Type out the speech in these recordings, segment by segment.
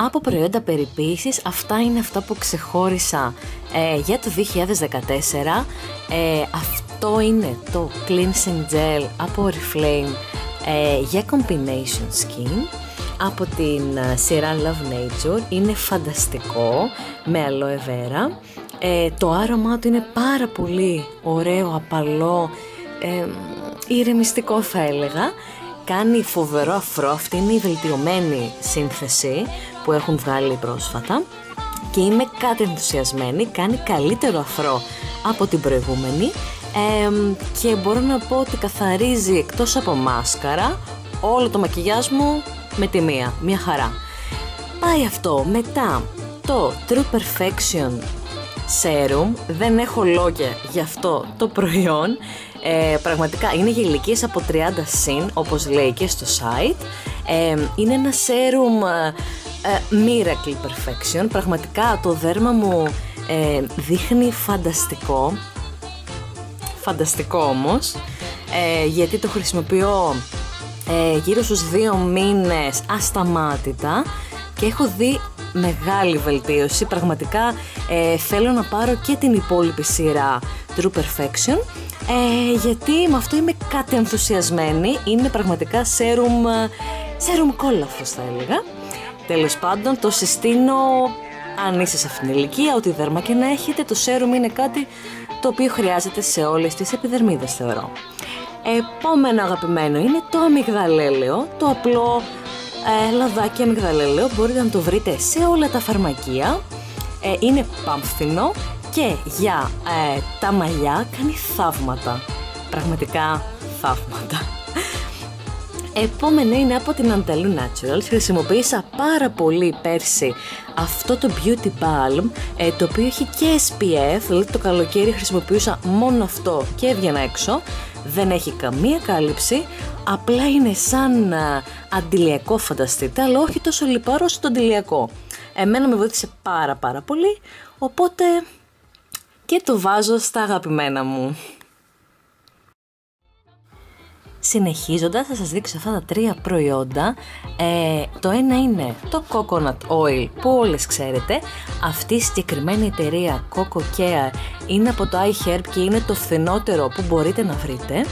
Από προϊόντα περιποίησης, αυτά είναι αυτά που ξεχώρισα για το 2014. Αυτό είναι το Cleansing Gel από Oriflame για Combination Skin από την σειρά Love Nature. Είναι φανταστικό, με aloe vera. Το άρωμά του είναι πάρα πολύ ωραίο, απαλό, ηρεμιστικό θα έλεγα. Κάνει φοβερό αφρό, αυτή είναι η βελτιωμένη σύνθεση που έχουν βγάλει πρόσφατα και είμαι κάτι ενθουσιασμένη, κάνει καλύτερο αφρό από την προηγούμενη και μπορώ να πω ότι καθαρίζει εκτός από μάσκαρα όλο το μακιγιάζ μου με τη μία χαρά. Πάει αυτό. Μετά το True Perfection Serum, δεν έχω λόγια για αυτό το προϊόν. Πραγματικά είναι για ηλικίες από 30 συν, όπως λέει και στο site. Είναι ένα serum Miracle Perfection. Πραγματικά το δέρμα μου δείχνει φανταστικό όμως, γιατί το χρησιμοποιώ γύρω στους 2 μήνες ασταμάτητα και έχω δει μεγάλη βελτίωση. Πραγματικά θέλω να πάρω και την υπόλοιπη σειρά True Perfection, γιατί με αυτό είμαι κάτι ενθουσιασμένη. Είναι πραγματικά serum κόλαφος θα έλεγα. Τέλος πάντων, το συστήνω αν είσαι σε αυτήν την ηλικία, ό,τι δέρμα και να έχετε. Το serum είναι κάτι το οποίο χρειάζεται σε όλες τις επιδερμίδες, θεωρώ. Επόμενο αγαπημένο είναι το αμυγδαλέλαιο, το απλό λαδάκι αμυγδαλέλαιο. Μπορείτε να το βρείτε σε όλα τα φαρμακεία. Είναι πάμφθινο και για τα μαλλιά κάνει θαύματα. Πραγματικά θαύματα. Επόμενο είναι από την Andalou Naturals. Χρησιμοποίησα πάρα πολύ πέρσι αυτό το Beauty Balm, το οποίο έχει και SPF, δηλαδή το καλοκαίρι χρησιμοποιούσα μόνο αυτό και έβγαινα έξω. Δεν έχει καμία κάλυψη, απλά είναι σαν αντιλιακό, φανταστείτε, αλλά όχι τόσο λιπαρό όσο το αντιλιακό. Εμένα με βοήθησε πάρα πολύ, οπότε και το βάζω στα αγαπημένα μου. Συνεχίζοντας, θα σας δείξω αυτά τα 3 προϊόντα. Το ένα είναι το Coconut Oil που όλες ξέρετε. Αυτή η συγκεκριμένη εταιρεία Coco Care είναι από το iHerb και είναι το φθηνότερο που μπορείτε να βρείτε.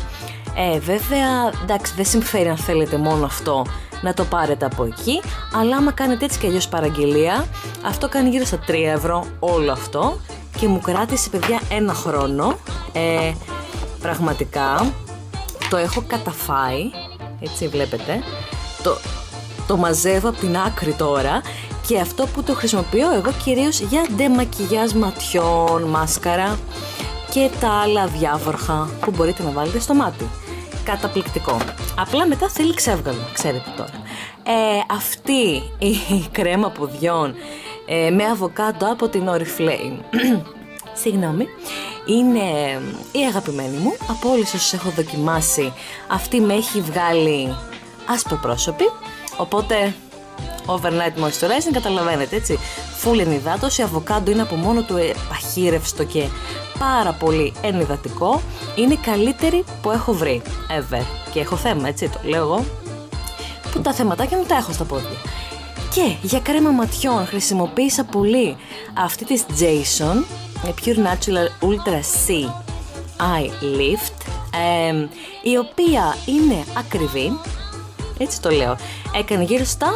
Βέβαια, εντάξει, δεν συμφέρει αν θέλετε μόνο αυτό να το πάρετε από εκεί, αλλά άμα κάνετε έτσι και αλλιώς παραγγελία, αυτό κάνει γύρω στα 3 ευρώ όλο αυτό και μου κράτησε, παιδιά, 1 χρόνο. Πραγματικά το έχω καταφάει, έτσι βλέπετε, το μαζεύω από την άκρη τώρα και αυτό που το χρησιμοποιώ εγώ κυρίως για ντεμακιγιάζ ματιών, μάσκαρα και τα άλλα διάβορχα που μπορείτε να βάλετε στο μάτι. Καταπληκτικό. Απλά μετά θέλει ξεύγαλο, ξέρετε τώρα. Αυτή η κρέμα ποδιών με αβοκάντο από την Oriflame συγγνώμη, είναι η αγαπημένη μου. Από όλες όσες έχω δοκιμάσει, αυτή με έχει βγάλει άσπροπρόσωπη. Οπότε overnight moisturizing, καταλαβαίνετε, έτσι. Full ενυδάτωση, αβοκάντο είναι από μόνο του παχύρευστο και πάρα πολύ ενυδατικό. Είναι η καλύτερη που έχω βρει ever. Και έχω θέμα, έτσι το λέω εγώ, που τα θεματάκια μου τα έχω στα πόδια. Και για κρέμα ματιών χρησιμοποίησα πολύ αυτή της Jason Pure Natural Ultra C Eye Lift, η οποία είναι ακριβή, έτσι το λέω. Έκανε γύρω στα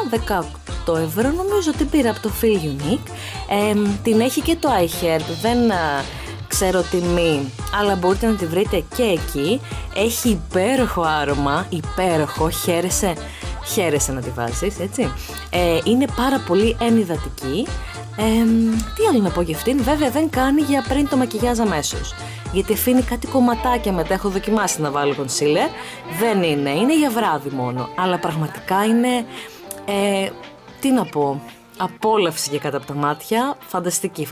18 ευρώ, νομίζω ότι πήρα από το Feel Unique. Την έχει και το iHerb, δεν ξέρω τιμή, αλλά μπορείτε να τη βρείτε και εκεί. Έχει υπέροχο άρωμα, υπέροχο, χαίρεσαι να τη βάζεις, έτσι. Είναι πάρα πολύ ενυδατική. Τι άλλο να πω για αυτήν, βέβαια δεν κάνει για πριν το μακιγιάζ αμέσως, γιατί αφήνει κάτι κομματάκια μετά. Έχω δοκιμάσει να βάλω concealer, δεν είναι για βράδυ μόνο, αλλά πραγματικά είναι, τι να πω, απόλαυση για κάτω από τα μάτια, φανταστική.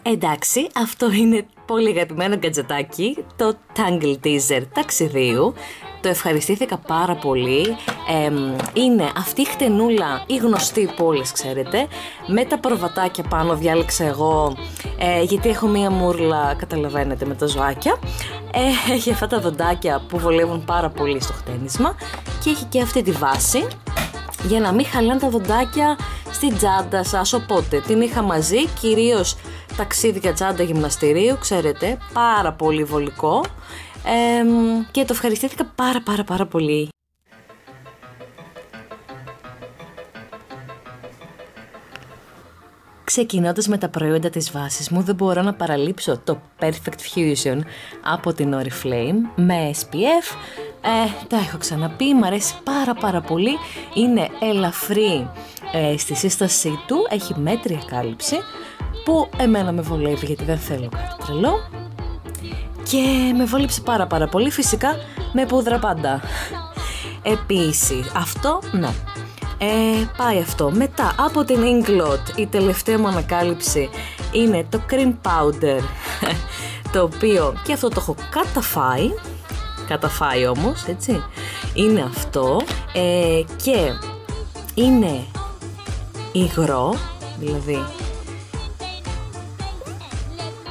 Εντάξει, αυτό είναι πολύ αγαπημένο γκατζετάκι, το Tangle Teaser ταξιδίου. Το ευχαριστήθηκα πάρα πολύ. Είναι αυτή η χτενούλα, η γνωστή που όλες ξέρετε, με τα προβατάκια πάνω, διάλεξα εγώ, γιατί έχω μία μούρλα, καταλαβαίνετε, με τα ζωάκια. Έχει αυτά τα δοντάκια που βολεύουν πάρα πολύ στο χτένισμα και έχει και αυτή τη βάση για να μην χαλάνε τα δοντάκια στην τσάντα σας. Οπότε την είχα μαζί, κυρίως ταξίδια, τσάντα γυμναστηρίου, ξέρετε, πάρα πολύ βολικό, και το ευχαριστήθηκα πάρα πολύ. Ξεκινώντας με τα προϊόντα της βάσης μου, δεν μπορώ να παραλείψω το Perfect Fusion από την Oriflame με SPF. Τα έχω ξαναπεί, μου αρέσει πάρα πολύ. Είναι ελαφρύ στη σύστασή του, έχει μέτρια κάλυψη που εμένα με βολεύει γιατί δεν θέλω κάτι τρελό. Και με βόλεψε πάρα πολύ, φυσικά με πούδρα πάντα. Επίσης, αυτό, ναι. Πάει αυτό. Μετά από την Inglot η τελευταία μου ανακάλυψη είναι το Cream Powder το οποίο και αυτό το έχω καταφάει όμως, έτσι. Είναι αυτό, και είναι υγρό, δηλαδή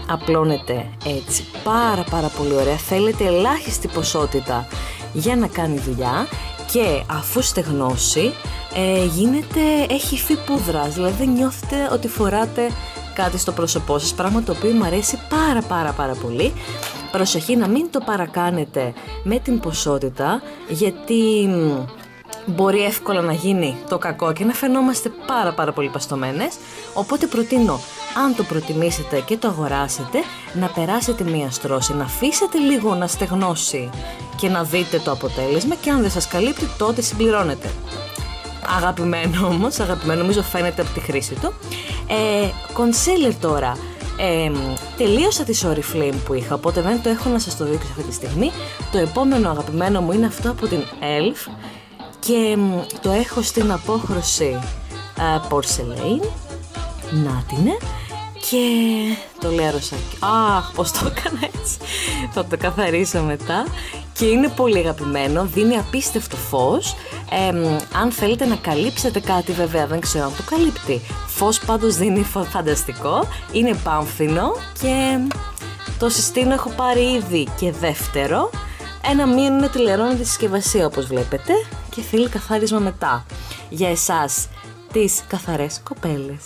απλώνεται έτσι πάρα πολύ ωραία. Θέλετε ελάχιστη ποσότητα για να κάνει δουλειά και αφού στεγνώσει έχει υφή πούδρας, δηλαδή δεν νιώθετε ότι φοράτε κάτι στο πρόσωπό σας, πράγμα το οποίο μου αρέσει πάρα πολύ. Προσοχή να μην το παρακάνετε με την ποσότητα, γιατί μπορεί εύκολα να γίνει το κακό και να φαινόμαστε πάρα πολύ παστομένες. Οπότε προτείνω, αν το προτιμήσετε και το αγοράσετε, να περάσετε μία στρώση, να αφήσετε λίγο να στεγνώσει και να δείτε το αποτέλεσμα, και αν δεν σας καλύπτει τότε συμπληρώνετε. Αγαπημένο όμως, νομίζω φαίνεται από τη χρήση του. Concealer τώρα. Τελείωσα τη Oriflame που είχα, οπότε δεν το έχω να σας το δείξω αυτή τη στιγμή. Το επόμενο αγαπημένο μου είναι αυτό από την ELF και το έχω στην απόχρωση Porcelain. Να την είναι. Και το λέρωσα. Αχ, πώς το έκανα έτσι. Θα το καθαρίσω μετά. Και είναι πολύ αγαπημένο, δίνει απίστευτο φως. Αν θέλετε να καλύψετε κάτι, βέβαια δεν ξέρω αν το καλύπτει. Φως πάντως δίνει φανταστικό. Είναι πάμφθινο και το συστήνω, έχω πάρει ήδη και δεύτερο. Ένα μείον είναι ότι λερώνει τη συσκευασία όπως βλέπετε και θέλει καθάρισμα μετά. Για εσάς τις καθαρές κοπέλες.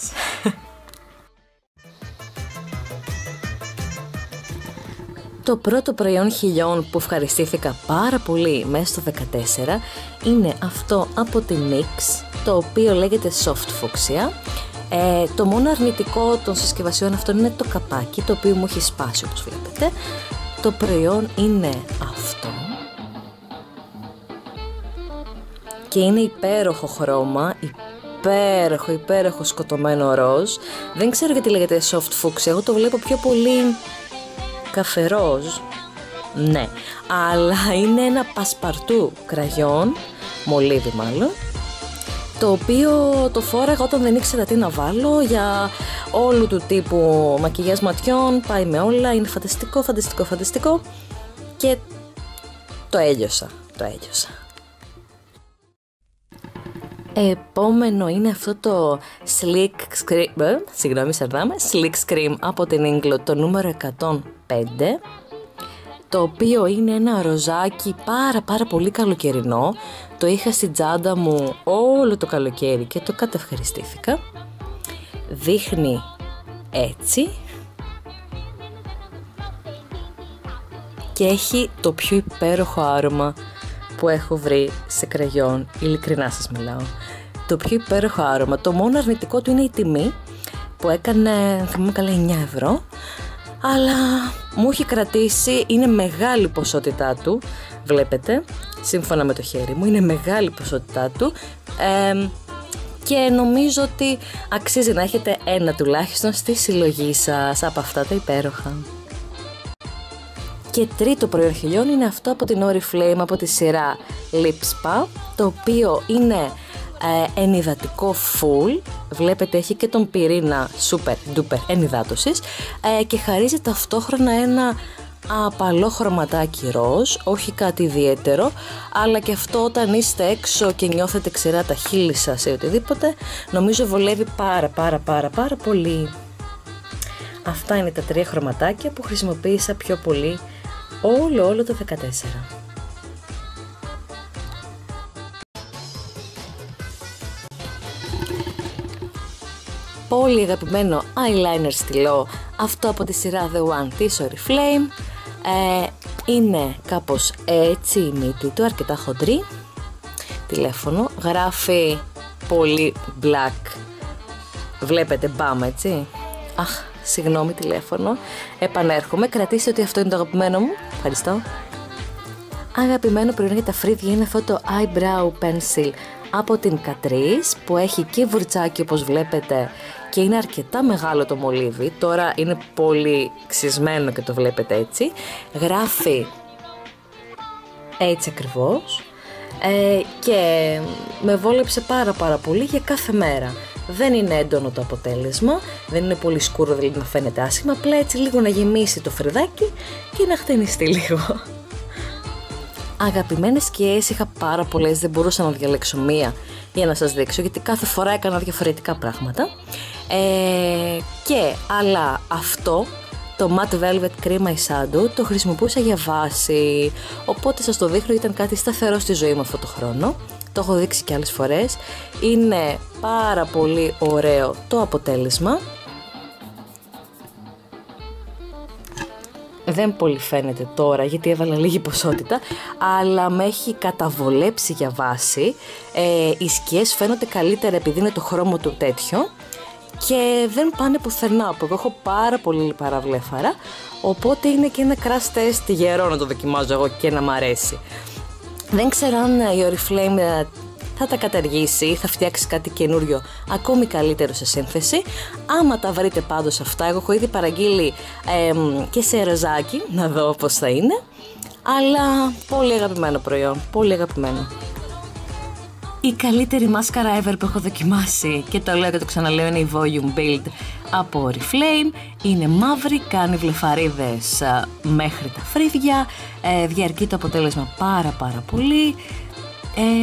Το πρώτο προϊόν χιλιών που ευχαριστήθηκα πάρα πολύ μέσα στο 14 είναι αυτό από τη NYX, το οποίο λέγεται Soft Fuchsia. Το μόνο αρνητικό των συσκευασιών αυτών είναι το καπάκι, το οποίο μου έχει σπάσει όπως βλέπετε. Το προϊόν είναι αυτό και είναι υπέροχο χρώμα, υπέροχο σκοτωμένο ροζ. Δεν ξέρω γιατί λέγεται Soft Fuchsia, εγώ το βλέπω πιο πολύ καφερόζ, ναι, αλλά είναι ένα πασπαρτού κραγιόν, μολύβι μάλλον, το οποίο το φόραγα όταν δεν ήξερα τι να βάλω, για όλου του τύπου μακιγιάζ ματιών, πάει με όλα, είναι φανταστικό και το έλειωσα. Επόμενο είναι αυτό το Sleek Scream από την Inglot, το νούμερο 105, το οποίο είναι ένα ροζάκι πάρα πολύ καλοκαιρινό. Το είχα στην τσάντα μου όλο το καλοκαίρι και το κατευχαριστήθηκα. Δείχνει έτσι και έχει το πιο υπέροχο άρωμα που έχω βρει σε κραγιόν, ειλικρινά σας μιλάω. Το πιο υπέροχο άρωμα. Το μόνο αρνητικό του είναι η τιμή που έκανε, θυμάμαι καλά, 9 ευρώ, αλλά μου έχει κρατήσει, είναι μεγάλη ποσότητά του, βλέπετε, σύμφωνα με το χέρι μου, είναι μεγάλη ποσότητά του, και νομίζω ότι αξίζει να έχετε ένα τουλάχιστον στη συλλογή σας από αυτά τα υπέροχα. Και τρίτο προϊόν χιλιών είναι αυτό από την Oriflame, από τη σειρά Lip Spa, το οποίο είναι ενυδατικό full, βλέπετε έχει και τον πυρήνα super duper ενυδάτωσης, και χαρίζει ταυτόχρονα ένα απαλό χρωματάκι ροζ, όχι κάτι ιδιαίτερο, αλλά και αυτό όταν είστε έξω και νιώθετε ξηρά τα χείλη σας ή οτιδήποτε, νομίζω βολεύει πάρα πολύ. Αυτά είναι τα 3 χρωματάκια που χρησιμοποίησα πιο πολύ όλο το 14. όλοι αγαπημένο eyeliner στυλό, αυτό από τη σειρά The One της Oriflame. Είναι κάπως έτσι η μύτη του, αρκετά χοντρή. Τηλέφωνο, γράφει πολύ black, βλέπετε μπαμ, έτσι. Αχ, συγγνώμη τηλέφωνο, επανέρχομαι, κρατήστε ότι αυτό είναι το αγαπημένο μου, ευχαριστώ. Αγαπημένο προϊόν για τα φρύδια είναι αυτό το eyebrow pencil από την Catrice, που έχει και βουρτσάκι όπως βλέπετε και είναι αρκετά μεγάλο το μολύβι. Τώρα είναι πολύ ξυσμένο και το βλέπετε έτσι. Γράφει έτσι ακριβώς και με βόλεψε πάρα πολύ για κάθε μέρα. Δεν είναι έντονο το αποτέλεσμα, δεν είναι πολύ σκούρο, δηλαδή να φαίνεται άσχημα, απλά έτσι λίγο να γεμίσει το φρυδάκι και να χτενιστεί λίγο. Αγαπημένες σκιές είχα πάρα πολλές, δεν μπορούσα να διαλέξω μία για να σας δείξω, γιατί κάθε φορά έκανα διαφορετικά πράγματα. Αλλά αυτό το Matte Velvet Cream Eyeshadow το χρησιμοποιούσα για βάση, οπότε σας το δείχνω, ήταν κάτι σταθερό στη ζωή μου αυτό το χρόνο. Το έχω δείξει και άλλες φορές. Είναι πάρα πολύ ωραίο το αποτέλεσμα. Δεν πολύ φαίνεται τώρα γιατί έβαλα λίγη ποσότητα, αλλά με έχει καταβολέψει για βάση. Οι σκιές φαίνονται καλύτερα επειδή είναι το χρώμα του τέτοιο και δεν πάνε πουθενά. Εγώ έχω πάρα πολύ παραβλέφαρα, οπότε είναι και ένα crash test γερό να το δοκιμάζω εγώ και να μ' αρέσει. Δεν ξέρω αν η Oriflame θα τα καταργήσει ή θα φτιάξει κάτι καινούριο ακόμη καλύτερο σε σύνθεση. Άμα τα βρείτε πάντως αυτά, εγώ έχω ήδη παραγγείλει και σε ροζάκι, να δω πώς θα είναι. Αλλά πολύ αγαπημένο προϊόν, πολύ αγαπημένο. Η καλύτερη μάσκαρα ever που έχω δοκιμάσει, και το λέω και το ξαναλέω, είναι η Volume Build από Oriflame. Είναι μαύρη, κάνει βλεφαρίδες μέχρι τα φρύδια, διαρκεί το αποτέλεσμα πάρα πολύ.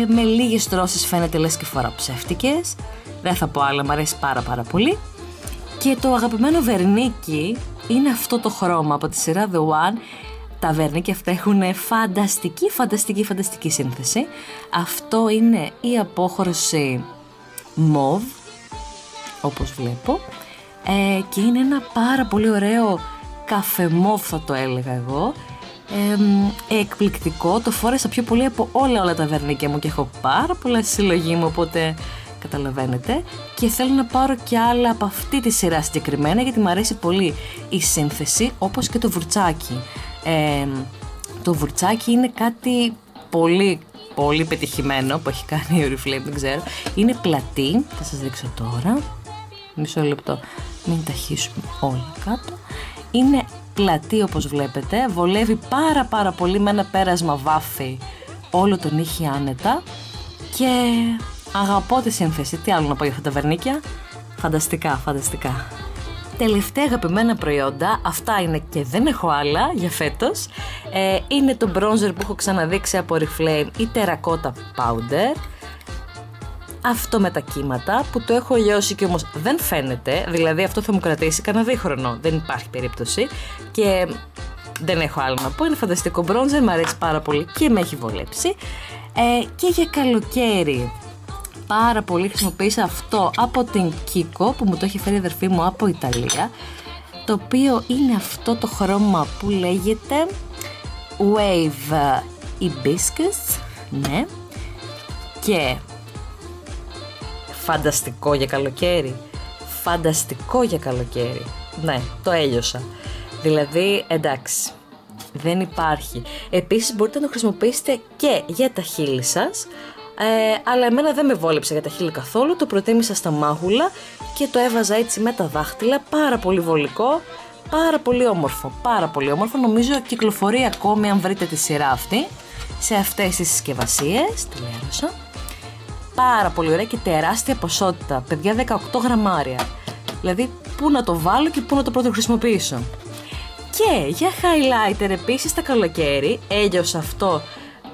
Με λίγες στρώσεις φαίνεται λες και φορά ψεύτικες. Δεν θα πω άλλα, μου αρέσει πάρα πολύ. Και το αγαπημένο βερνίκι είναι αυτό το χρώμα από τη σειρά The One. Τα βερνίκια αυτά έχουν φανταστική σύνθεση. Αυτό είναι η απόχρωση μοβ, όπως βλέπω, και είναι ένα πάρα πολύ ωραίο καφέ μοβ, θα το έλεγα εγώ. Εκπληκτικό, το φόρεσα πιο πολύ από όλα τα βερνίκια μου και έχω πάρα πολλά στη συλλογή μου, οπότε καταλαβαίνετε, και θέλω να πάρω και άλλα από αυτή τη σειρά συγκεκριμένα, γιατί μου αρέσει πολύ η σύνθεση, όπως και το βουρτσάκι. Το βουρτσάκι είναι κάτι πολύ πετυχημένο που έχει κάνει η Oriflame, δεν ξέρω. Είναι πλατή, θα σας δείξω τώρα, μισό λεπτό, μην τα χύσουμε όλα κάτω. Είναι πλατή όπως βλέπετε, βολεύει πάρα πολύ με ένα πέρασμα βάφη, όλο τον ήχη άνετα και αγαπώ τη σύνθεση. Τι άλλο να πω για αυτά τα βερνίκια, φανταστικά. Τελευταία αγαπημένα προϊόντα, αυτά είναι και δεν έχω άλλα για φέτος, είναι το bronzer που έχω ξαναδείξει από Oriflame, η Terracotta Powder. Αυτό με τα κύματα που το έχω λιώσει και όμως δεν φαίνεται, δηλαδή αυτό θα μου κρατήσει κανένα δίχρονο, δεν υπάρχει περίπτωση και δεν έχω άλλο να πω. Είναι φανταστικό bronzer, μου αρέσει πάρα πολύ και με έχει βολέψει. Και για καλοκαίρι πάρα πολύ χρησιμοποίησα αυτό από την Kiko που μου το έχει φέρει η αδερφή μου από Ιταλία, το οποίο είναι αυτό το χρώμα που λέγεται Wave Hibiscus, ναι, και φανταστικό για καλοκαίρι, ναι, το έλειωσα, δηλαδή εντάξει, δεν υπάρχει. Επίσης μπορείτε να το χρησιμοποιήσετε και για τα χείλη σας, αλλά εμένα δεν με βόλεψε για τα χείλη καθόλου, το προτίμησα στα μάγουλα και το έβαζα έτσι με τα δάχτυλα, πάρα πολύ βολικό, πάρα πολύ όμορφο, νομίζω κυκλοφορεί ακόμη αν βρείτε τη σειρά αυτή, σε αυτές τις συσκευασίες, τη λέρωσα. Πάρα πολύ ωραία και τεράστια ποσότητα, παιδιά, 18 γραμμάρια, δηλαδή πού να το βάλω και πού να το πρώτο χρησιμοποιήσω. Και για highlighter επίσης τα καλοκαίρι έλειωσα αυτό,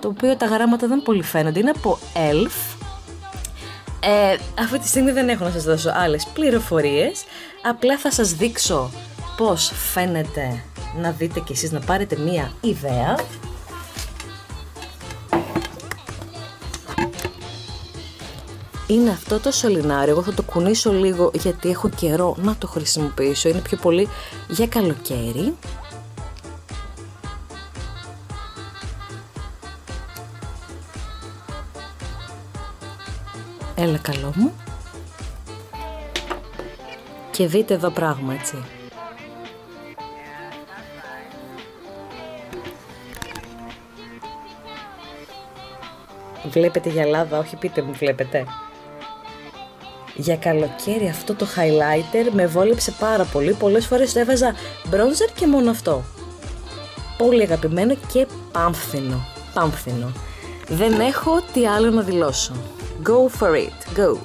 το οποίο τα γράμματα δεν πολύ φαίνονται, είναι από ELF. Αυτή τη στιγμή δεν έχω να σας δώσω άλλες πληροφορίες, απλά θα σας δείξω πώς φαίνεται, να δείτε κι εσείς, να πάρετε μία ιδέα. είναι αυτό το σωληνάριο. Εγώ θα το κουνήσω λίγο γιατί έχω καιρό να το χρησιμοποιήσω. Είναι πιο πολύ για καλοκαίρι. Έλα καλό μου. Και δείτε εδώ πράγμα, έτσι. Βλέπετε γυαλάδα, όχι πείτε μου βλέπετε. Για καλοκαίρι αυτό το highlighter με βόλεψε πάρα πολύ. Πολλές φορές το έβαζα bronzer και μόνο αυτό. Πολύ αγαπημένο και πάμφθινο. Πάμφθινο. Δεν έχω τι άλλο να δηλώσω. Go for it, go!